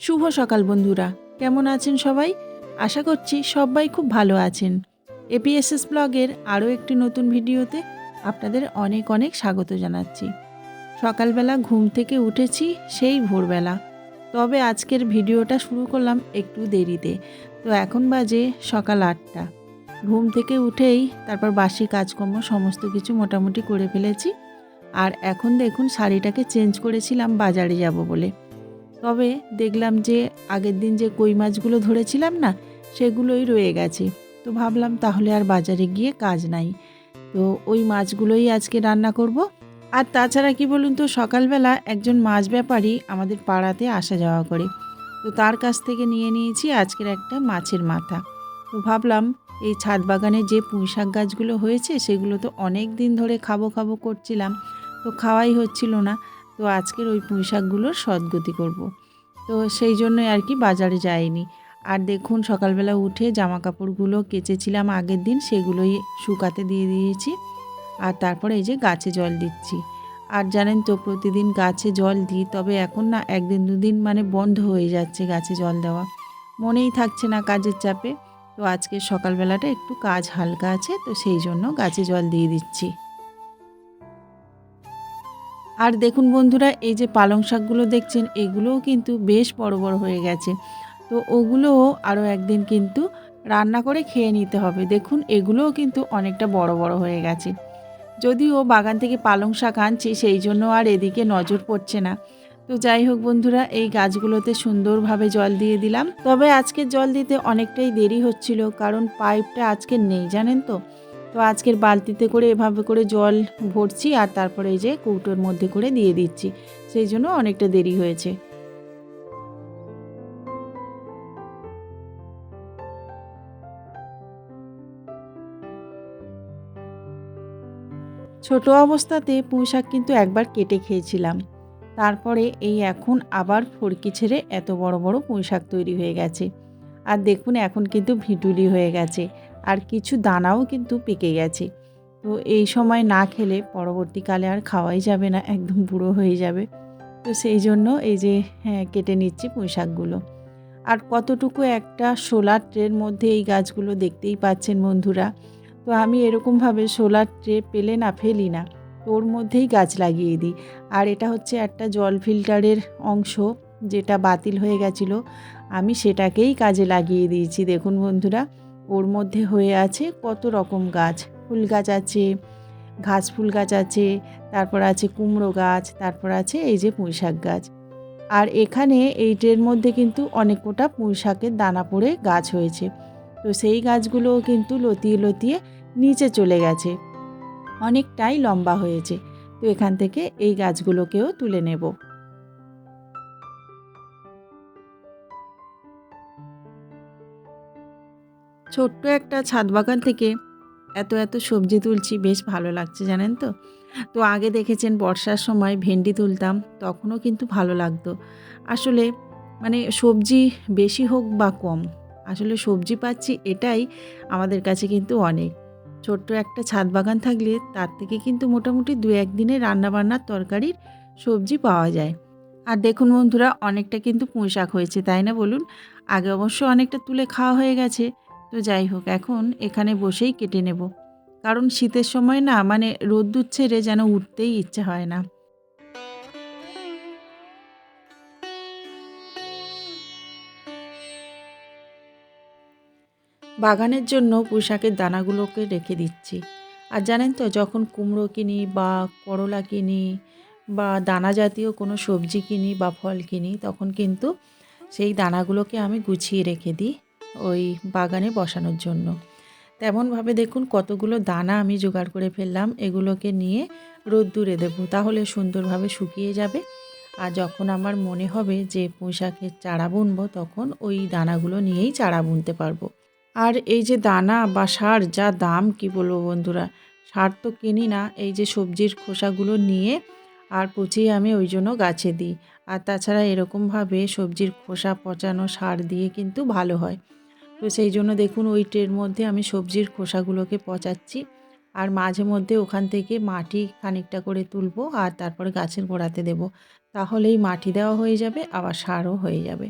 শুভ সকাল বন্ধুরা, কেমন আছেন সবাই? আশা করছি সবাই খুব ভালো আছেন। এপিএসএস ব্লগের আরও একটি নতুন ভিডিওতে আপনাদের অনেক অনেক স্বাগত জানাচ্ছি। সকালবেলা ঘুম থেকে উঠেছি সেই ভোরবেলা, তবে আজকের ভিডিওটা শুরু করলাম একটু দেরিতে। তো এখন বাজে সকাল 8টা। ঘুম থেকে উঠেই তারপর বাসি কাজকর্ম সমস্ত কিছু মোটামুটি করে ফেলেছি। আর এখন দেখুন শাড়িটাকে চেঞ্জ করেছিলাম বাজারে যাব বলে। তবে দেখলাম যে আগের দিন যে কই মাছগুলো ধরেছিলাম না, সেগুলোই রয়ে গেছে। তো ভাবলাম তাহলে আর বাজারে গিয়ে কাজ নাই, তো ওই মাছগুলোই আজকে রান্না করব। আর তাছাড়া কি বলুন তো, সকালবেলা একজন মাছ ব্যাপারী আমাদের পাড়াতে আসা যাওয়া করে, তো তার কাছ থেকে নিয়ে নিয়েছি আজকের একটা মাছের মাথা। তো ভাবলাম এই ছাদ বাগানে যে পুঁইশাক গাছগুলো হয়েছে সেগুলো তো অনেক দিন ধরে খাবো খাবো করছিলাম, তো খাওয়াই হচ্ছিল না। তো আজকের ওই পুঁইশাকগুলোর সদ্গতি করব। তো সেই জন্যই আর কি বাজারে যাইনি। আর দেখুন সকালবেলা উঠে জামা কাপড়গুলো কেচেছিলাম আগের দিন, সেগুলোই শুকাতে দিয়ে দিয়েছি। আর তারপরে এই যে গাছে জল দিচ্ছি। আর জানেন তো প্রতিদিন গাছে জল দিই, তবে এখন না একদিন দুদিন মানে বন্ধ হয়ে যাচ্ছে গাছে জল দেওয়া, মনেই থাকছে না কাজের চাপে। তো আজকে সকালবেলাটা একটু কাজ হালকা আছে, তো সেই জন্য গাছে জল দিয়ে দিচ্ছি। আর দেখুন বন্ধুরা, এই যে পালং শাকগুলো দেখছেন, এগুলোও কিন্তু বেশ বড় বড় হয়ে গেছে। তো ওগুলোও আরও একদিন কিন্তু রান্না করে খেয়ে নিতে হবে। দেখুন এগুলোও কিন্তু অনেকটা বড় বড় হয়ে গেছে। যদিও বাগান থেকে পালং শাক আনছি, সেই জন্য আর এদিকে নজর পড়ছে না। তো যাই হোক বন্ধুরা, এই গাছগুলোতে সুন্দরভাবে জল দিয়ে দিলাম। তবে আজকে জল দিতে অনেকটাই দেরি হচ্ছিল, কারণ পাইপটা আজকে নেই জানেন তো। তো আজকের বালতিতে করে এভাবে করে জল ভরছি, আর তারপরে এই যে কৌটোর মধ্যে করে দিয়ে দিচ্ছি, সেই জন্য অনেকটা দেরি হয়েছে। ছোট অবস্থাতে পুঁইশাক কিন্তু একবার কেটে খেয়েছিলাম, তারপরে এই এখন আবার ফড়কি ছেড়ে এত বড় বড় পুঁইশাক তৈরি হয়ে গেছে। আর দেখুন এখন কিন্তু ভিটুলি হয়ে গেছে, আর কিছু দানাও কিন্তু পেকে গেছে। তো এই সময় না খেলে পরবর্তীকালে আর খাওয়াই যাবে না, একদম বুড়ো হয়ে যাবে। তো সেই জন্য এই যে কেটে নিচ্ছি পুঁইশাকগুলো। আর কতটুকু একটা সোলার ট্রের মধ্যে এই গাছগুলো দেখতেই পাচ্ছেন বন্ধুরা। তো আমি এরকমভাবে সোলার ট্রে পেলে না ফেলি না, তো ওর মধ্যেই গাছ লাগিয়ে দিই। আর এটা হচ্ছে একটা জল ফিল্টারের অংশ, যেটা বাতিল হয়ে গেছিলো, আমি সেটাকেই কাজে লাগিয়ে দিয়েছি। দেখুন বন্ধুরা, ওর মধ্যে হয়ে আছে কত রকম গাছ, ফুল গাছ আছে, ঘাস ফুল গাছ আছে, তারপর আছে কুমড়ো গাছ, তারপর আছে এই যে পুঁইশাক গাছ। আর এখানে এই ট্রের মধ্যে কিন্তু অনেক কটা পুঁইশাকের দানা পড়ে গাছ হয়েছে। তো সেই গাছগুলোও কিন্তু লতিয়ে লতিয়ে নিচে চলে গেছে, অনেকটাই লম্বা হয়েছে। তো এখান থেকে এই গাছগুলোকেও তুলে নেব। ছোট্ট একটা ছাদ বাগান থেকে এত এত সবজি তুলছি, বেশ ভালো লাগছে জানেন তো। তো আগে দেখেছেন বর্ষার সময় ভেন্ডি তুলতাম, তখনও কিন্তু ভালো লাগতো। আসলে মানে সবজি বেশি হোক বা কম, আসলে সবজি পাচ্ছি এটাই আমাদের কাছে কিন্তু অনেক। ছোট্ট একটা ছাদ বাগান থাকলে তার থেকে কিন্তু মোটামুটি 2-1 দিনে রান্নাবান্নার তরকারির সবজি পাওয়া যায়। আর দেখুন বন্ধুরা, অনেকটা কিন্তু পুঁইশাক হয়েছে, তাই না বলুন? আগে অবশ্য অনেকটা তুলে খাওয়া হয়ে গেছে। তো যাই হোক, এখন এখানে বসেই কেটে নেব, কারণ শীতের সময় না মানে রোদ্দুর ছেড়ে যেন উঠতেই ইচ্ছে হয় না। বাগানের জন্য পুঁইশাকের দানাগুলোকে রেখে দিচ্ছি। আর জানেন তো, যখন কুমড়ো কিনি বা করলা কিনি বা দানা জাতীয় কোনো সবজি কিনি বা ফল কিনি, তখন কিন্তু সেই দানাগুলোকে আমি গুছিয়ে রেখে দিই ওই বাগানে বসানোর জন্য। তেমনভাবে দেখুন কতগুলো দানা আমি জোগাড় করে ফেললাম, এগুলোকে নিয়ে রোদ্দুরে দেবো, তাহলে সুন্দরভাবে শুকিয়ে যাবে। আর যখন আমার মনে হবে যে পুঁইশাকের চারা বুনবো, তখন ওই দানাগুলো নিয়েই চারা বুনতে পারবো। আর এই যে দানা বা সার যা দাম, কি বলবো বন্ধুরা, সার তো কিনি না, এই যে সবজির খোসাগুলো নিয়ে আর পচিয়ে আমি ওই জন্য গাছে দিই। আর তাছাড়া এরকমভাবে সবজির খোসা পচানো সার দিয়ে কিন্তু ভালো হয়। তো সেই জন্য দেখুন ওই ট্রের মধ্যে আমি সবজির খোসাগুলোকে পচাচ্ছি, আর মাঝে মধ্যে ওখান থেকে মাটি খানিকটা করে তুলবো, আর তারপরে গাছের গোড়াতে দেব। তাহলেই মাটি দেওয়া হয়ে যাবে, আবার সারও হয়ে যাবে।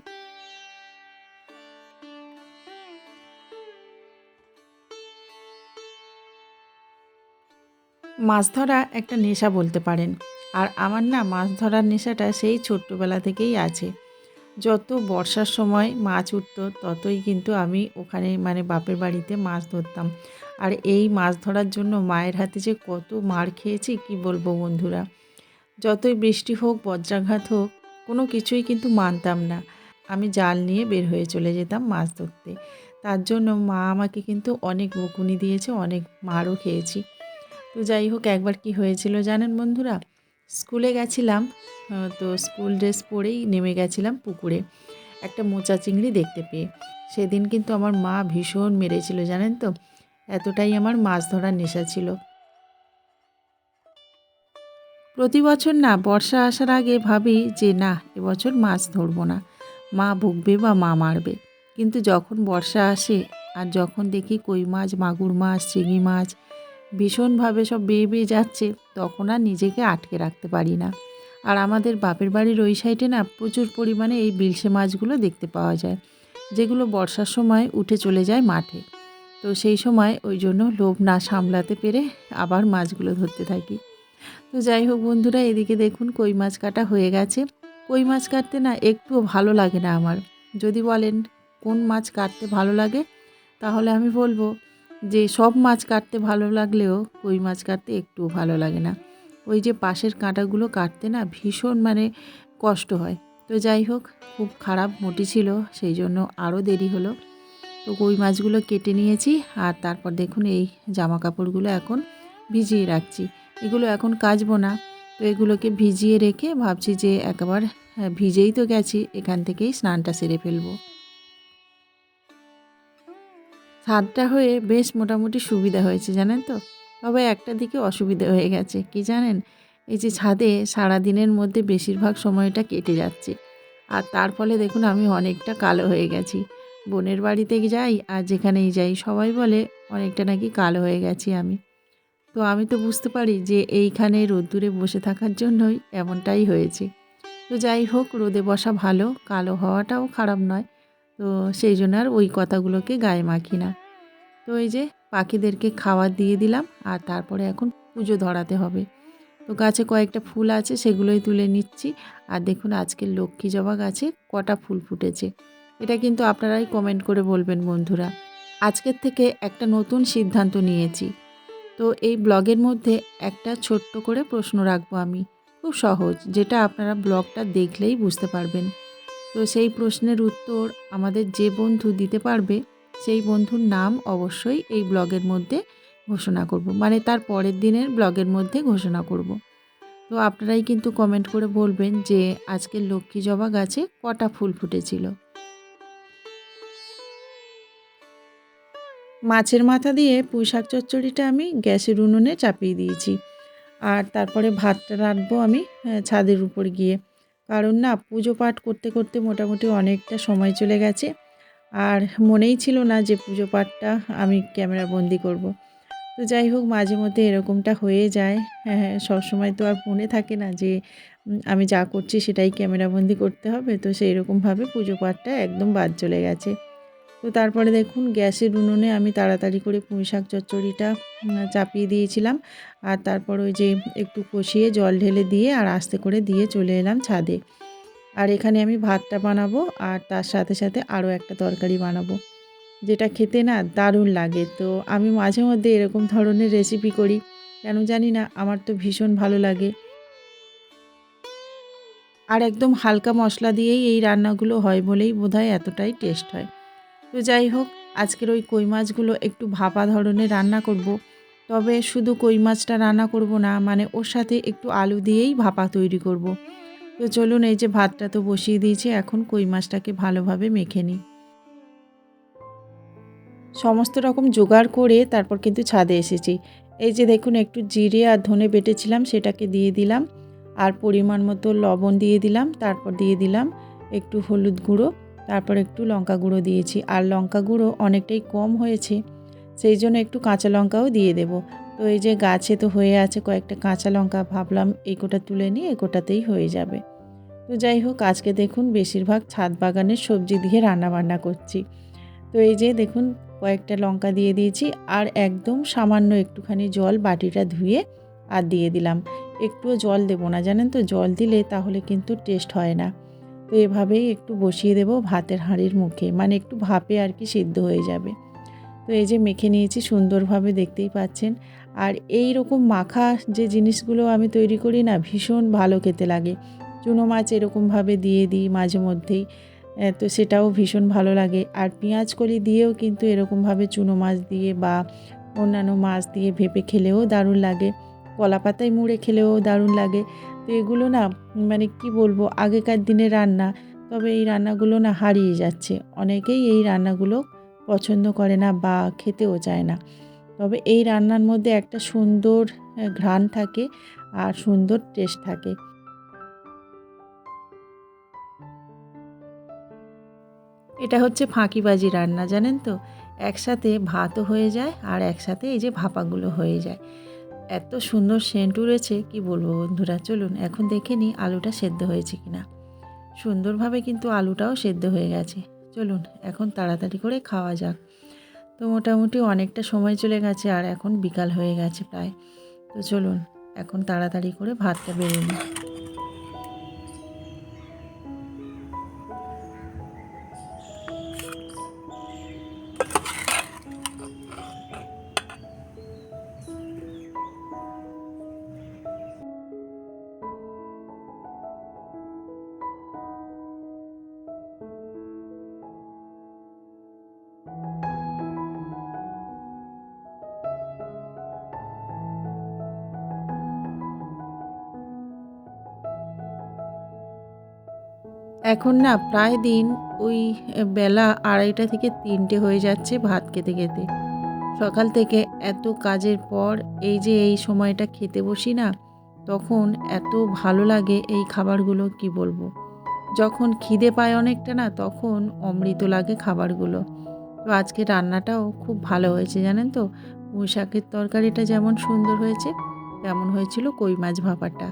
মাছ ধরা একটা নেশা বলতে পারেন। আর আমার না মাছ ধরার নেশাটা সেই ছোট্টবেলা থেকেই আছে। যত বর্ষার সময় মাছ উঠতো ততই কিন্তু আমি ওখানে মানে বাপের বাড়িতে মাছ ধরতাম। আর এই মাছ ধরার জন্য মায়ের হাতে যে কত মার খেয়েছি কি বলবো বন্ধুরা। যতই বৃষ্টি হোক বজ্রাঘাত হোক কোনো কিছুই কিন্তু মানতাম না। আমি জাল নিয়ে বের হয়ে চলে যেতাম মাছ ধরতে। তার জন্য মা আমাকে কিন্তু অনেক বকুনি দিয়েছে, অনেক মারও খেয়েছি। তো যাই হোক একবার কি হয়েছিল জানেন বন্ধুরা, স্কুলে গেছিলাম, তো স্কুল ড্রেস পরেই নেমে গেছিলাম পুকুরে একটা মোচা চিংড়ি দেখতে পেয়ে। সেদিন কিন্তু আমার মা ভীষণ মেরেছিল জানেন তো, এতটাই আমার মাছ ধরার নেশা ছিল। প্রতি বছর না বর্ষা আসার আগে ভাবি যে না এবছর মাছ ধরবো না, মা বকবে বা মা মারবে। কিন্তু যখন বর্ষা আসে আর যখন দেখি কই মাছ, মাগুর মাছ, চিংড়ি মাছ ভীষণভাবে সব বেয়ে বেয়ে যাচ্ছে, তখন আর নিজেকে আটকে রাখতে পারি না। আর আমাদের বাপের বাড়ির ওই সাইডে না প্রচুর পরিমাণে এই বিলসে মাছগুলো দেখতে পাওয়া যায়, যেগুলো বর্ষার সময় উঠে চলে যায় মাঠে। তো সেই সময় ওই জন্য লোভ না সামলাতে পেরে আবার মাছগুলো ধরতে থাকি। তো যাই হোক বন্ধুরা, এদিকে দেখুন কই মাছ কাটা হয়ে গেছে। কই মাছ কাটতে না একটুও ভালো লাগে না আমার। যদি বলেন কোন মাছ কাটতে ভালো লাগে, তাহলে আমি বলবো যে সব মাছ কাটতে ভালো লাগলেও কই মাছ কাটতে একটুও ভালো লাগে না। ওই যে পাশের কাঁটাগুলো কাটতে না ভীষণ মানে কষ্ট হয়। তো যাই হোক খুব খারাপ মটি ছিল, সেই জন্য আরও দেরি হলো। তো কই মাছগুলো কেটে নিয়েছি আর তারপর দেখুন এই জামা কাপড়গুলো এখন ভিজিয়ে রাখছি। এগুলো এখন কাচবো না, তো এগুলোকে ভিজিয়ে রেখে ভাবছি যে একবার ভিজেই তো গেছি, এখান থেকেই স্নানটা সেরে ফেলবো। ছাদটা হয়ে বেশ মোটামুটি সুবিধা হয়েছে জানেন তো। তবে একটা দিকে অসুবিধা হয়ে গেছে কি জানেন, এই যে ছাদে সারাদিনের মধ্যে বেশিরভাগ সময়টা কেটে যাচ্ছে, আর তার ফলে দেখুন আমি অনেকটা কালো হয়ে গেছি। বোনের বাড়িতে যাই আর যেখানেই যাই সবাই বলে অনেকটা নাকি কালো হয়ে গেছি আমি। তো আমি তো বুঝতে পারি যে এইখানে রোদ্দুরে বসে থাকার জন্যই এমনটাই হয়েছে। তো যাই হোক রোদে বসা ভালো, কালো হওয়াটাও খারাপ নয়। তো সেই জন্য আর ওই কথাগুলোকে গায়ে মাখি না। তো এই যে পাখিদেরকে খাবার দিয়ে দিলাম আর তারপরে এখন পুজো ধরাতে হবে। তো গাছে কয়েকটা ফুল আছে সেগুলোই তুলে নিচ্ছি। আর দেখুন আজকের লক্ষ্মী জবা গাছে কটা ফুল ফুটেছে, এটা কিন্তু আপনারাই কমেন্ট করে বলবেন বন্ধুরা। আজকের থেকে একটা নতুন সিদ্ধান্ত নিয়েছি। তো এই ব্লগের মধ্যে একটা ছোট্ট করে প্রশ্ন রাখবো আমি, খুব সহজ, যেটা আপনারা ব্লগটা দেখলেই বুঝতে পারবেন। তো সেই প্রশ্নের উত্তর আমাদের যে বন্ধু দিতে পারবে সেই বন্ধুর নাম অবশ্যই এই ব্লগের মধ্যে ঘোষণা করব, মানে তার পরের দিনের ব্লগের মধ্যে ঘোষণা করব। তো আপনারাই কিন্তু কমেন্ট করে বলবেন যে আজকের লক্ষ্মী জবা গাছে কটা ফুল ফুটেছিল। মাছের মাথা দিয়ে পুঁই শাক চচ্চড়িটা আমি গ্যাসের উনুনে চাপিয়ে দিয়েছি। আর তারপরে ভাতটা রাঁধবো আমি ছাদের উপর গিয়ে। কারণ না পুজো পাঠ করতে করতে মোটামুটি অনেকটা সময় চলে গেছে। আর মনেই ছিল না যে পুজো পাঠটা আমি ক্যামেরা বন্দি করব। তো যাই হোক মাঝে মধ্যে এরকমটা হয়ে যায়। হ্যাঁ, হ্যাঁ, সবসময় তো আর মনে থাকে না যে আমি যা করছি সেটাই ক্যামেরাবন্দি করতে হবে। তো সেই রকমভাবে পুজো পাঠটা একদম বাদ চলে গেছে। তো তারপরে দেখুন গ্যাসের উনুনে আমি তাড়াতাড়ি করে পুঁই শাক চচ্চড়িটা চাপিয়ে দিয়েছিলাম। আর তারপর ওই যে একটু কষিয়ে জল ঢেলে দিয়ে আর আস্তে করে দিয়ে চলে এলাম ছাদে। আর এখানে আমি ভাতটা বানাবো আর তার সাথে সাথে আরও একটা তরকারি বানাবো, যেটা খেতে না দারুণ লাগে। তো আমি মাঝে মধ্যে এরকম ধরনের রেসিপি করি, কেন জানি না আমার তো ভীষণ ভালো লাগে। আর একদম হালকা মশলা দিয়েই এই রান্নাগুলো হয় বলেই বোধহয় এতটাই টেস্ট হয়। তো যাই হোক আজকের ওই কই মাছগুলো একটু ভাপা ধরনের রান্না করব। তবে শুধু কই মাছটা রান্না করব না, মানে ওর সাথে একটু আলু দিয়েই ভাপা তৈরি করব। তো চলুন এই যে ভাতটা তো বসিয়ে দিয়েছি, এখন কই মাছটাকে ভালোভাবে মেখে নিই। সমস্ত রকম জোগাড় করে তারপর কিন্তু ছাদে এসেছি। এই যে দেখুন একটু জিরে আর ধনে বেটেছিলাম সেটাকে দিয়ে দিলাম, আর পরিমাণ মতো লবণ দিয়ে দিলাম, তারপর দিয়ে দিলাম একটু হলুদ গুঁড়ো, তারপর একটু লঙ্কা গুঁড়ো দিয়েছি। আর লঙ্কা গুঁড়ো অনেকটাই কম হয়েছে, সেই জন্য একটু কাঁচা লঙ্কাও দিয়ে দেব। তো এই যে গাছে তো হয়ে আছে কয়েকটা কাঁচা লঙ্কা, ভাবলাম এই কোটা তুলে নিয়ে এই কোটাতেই হয়ে যাবে। তো যাই হোক আজকে দেখুন বেশিরভাগ ছাদ বাগানের সবজি দিয়ে রান্না বান্না করছি। তো এই যে দেখুন কয়েকটা লঙ্কা দিয়ে দিয়েছি আর একদম সামান্য একটুখানি জল বাটিটা ধুয়ে আর দিয়ে দিলাম। একটুও জল দেবো না, জানেন তো, জল দিলে তাহলে কিন্তু টেস্ট হয় না। তো এভাবেই একটু বসিয়ে দেবো ভাতের হাঁড়ির মুখে, মানে একটু ভাপে আর কি সিদ্ধ হয়ে যাবে। তো এই যে মেখে নিয়েছি সুন্দরভাবে, দেখতেই পাচ্ছেন। আর এই রকম মাখা যে জিনিসগুলো আমি তৈরি করি না, ভীষণ ভালো খেতে লাগে। চুনো মাছ এরকমভাবে দিয়ে দিই মাঝে মধ্যেই, তো সেটাও ভীষণ ভালো লাগে। আর পেঁয়াজ কলি দিয়েও কিন্তু এরকমভাবে চুনো মাছ দিয়ে বা অন্যান্য মাছ দিয়ে ভেপে খেলেও দারুণ লাগে, কলা পাতায় মুড়ে খেলেও দারুণ লাগে। তো এগুলো না, মানে কি বলবো, আগেকার দিনের রান্না, তবে এই রান্নাগুলো না হারিয়ে যাচ্ছে। অনেকেই এই রান্নাগুলো পছন্দ করে না বা খেতেও চায় না। তবে এই রান্নার মধ্যে একটা সুন্দর ঘ্রাণ থাকে আর সুন্দর টেস্ট থাকে। এটা হচ্ছে ফাঁকিবাজি রান্না, জানেন তো। একসাথে ভাতও হয়ে যায় আর একসাথে এই যে ভাপাগুলো হয়ে যায়। এত সুন্দর সেন্ট উড়েছে, কি বলবো বন্ধুরা। চলুন এখন দেখে নিই আলুটা সেদ্ধ হয়েছে কিনা। সুন্দরভাবে কিন্তু আলুটাও সেদ্ধ হয়ে গেছে। চলুন এখন তাড়াতাড়ি করে খাওয়া যাক। তো মোটামুটি অনেকটা সময় চলে গেছে আর এখন বিকাল হয়ে গেছে প্রায়। তো চলুন এখন তাড়াতাড়ি করে ভাতটা বেড়ে নিই। এখন না প্রায় দিন ওই বেলা 2:30 থেকে 3টে হয়ে যাচ্ছে ভাত খেতে খেতে। সকাল থেকে এত কাজের পর এই যে এই সময়টা খেতে বসি না, তখন এত ভালো লাগে এই খাবারগুলো, কি বলবো। যখন খিদে পায় অনেকটা না, তখন অমৃত লাগে খাবারগুলো। তো আজকে রান্নাটাও খুব ভালো হয়েছে, জানেন তো। পুঁই শাকের তরকারিটা যেমন সুন্দর হয়েছে, তেমন হয়েছিল কই মাছ ভাপাটা।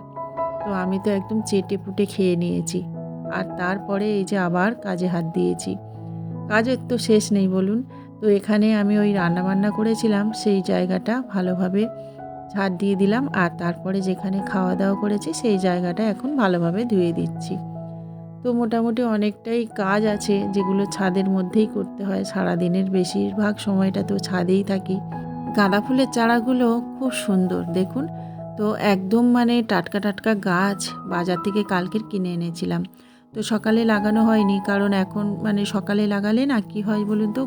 তো আমি তো একদম চেটে পুটে খেয়ে নিয়েছি। আর তারপরে এই যে আবার কাজে হাত দিয়েছি। কাজের তো শেষ নেই বলুন। তো এখানে আমি ওই রান্নাবান্না করেছিলাম সেই জায়গাটা ভালোভাবে ঝাড় দিয়ে দিলাম, আর তারপরে যেখানে খাওয়া দাওয়া করেছি সেই জায়গাটা এখন ভালোভাবে ধুয়ে দিচ্ছি। তো মোটামুটি অনেকটাই কাজ আছে যেগুলো ছাদের মধ্যেই করতে হয়। সারাদিনের বেশিরভাগ সময়টা তো ছাদেই থাকি। গাঁদা ফুলের চারাগুলো খুব সুন্দর দেখুন। তো একদম মানে টাটকা টাটকা গাছ, বাজার থেকে কালকের কিনে এনেছিলাম। তো সকালে লাগানো হয়নি, কারণ এখন মানে সকালে লাগালে না কি হয় বলুন তো,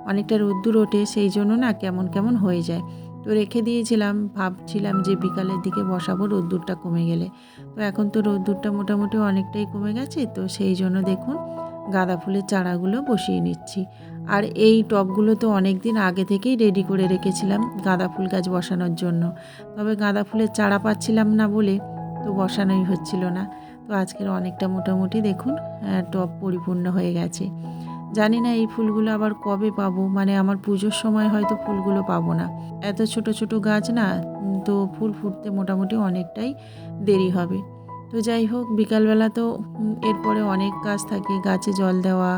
অনেকটা রোদ্দুর ওঠে, সেই জন্য না কেমন কেমন হয়ে যায়। তো রেখে দিয়েছিলাম, ভাবছিলাম যে বিকালের দিকে বসাবো রোদ্দুরটা কমে গেলে। তো এখন তো রোদ্দুরটা মোটামুটি অনেকটাই কমে গেছে, তো সেই জন্য দেখুন গাঁদা ফুলের চারাগুলো বসিয়ে নিচ্ছি। আর এই টবগুলো তো অনেক দিন আগে থেকেই রেডি করে রেখেছিলাম গাঁদা ফুল গাছ বসানোর জন্য। তবে গাঁদা ফুলের চারা পাচ্ছিলাম না বলে তো বসানোই হচ্ছিল না। তো আজকের অনেকটা মোটামুটি দেখুন টব পরিপূর্ণ হয়ে গেছে। জানি না এই ফুলগুলো আবার কবে পাবো, মানে আমার পুজোর সময় হয়তো ফুলগুলো পাবো না। এত ছোট ছোট গাছ না, তো ফুল ফুটতে মোটামুটি অনেকটাই দেরি হবে। তো যাই হোক, বিকালবেলা তো এরপরে অনেক কাজ থাকে, গাছে জল দেওয়া,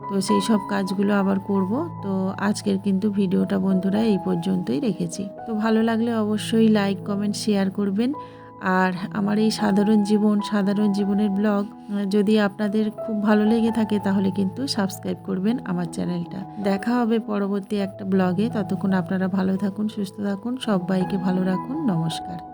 তো সেই সব কাজগুলো আবার করব। তো আজকের কিন্তু ভিডিওটা বন্ধুরা এই পর্যন্তই রেখেছি। তো ভালো লাগলে অবশ্যই লাইক কমেন্ট শেয়ার করবেন। আর আমার এই সাধারণ জীবনের ব্লগ যদি আপনাদের খুব ভালো লেগে থাকে, তাহলে কিন্তু সাবস্ক্রাইব করবেন আমার চ্যানেলটা। দেখা হবে পরবর্তী একটা ব্লগে। ততক্ষণ আপনারা ভালো থাকুন, সুস্থ থাকুন, সবাইকে ভালো রাখুন। নমস্কার।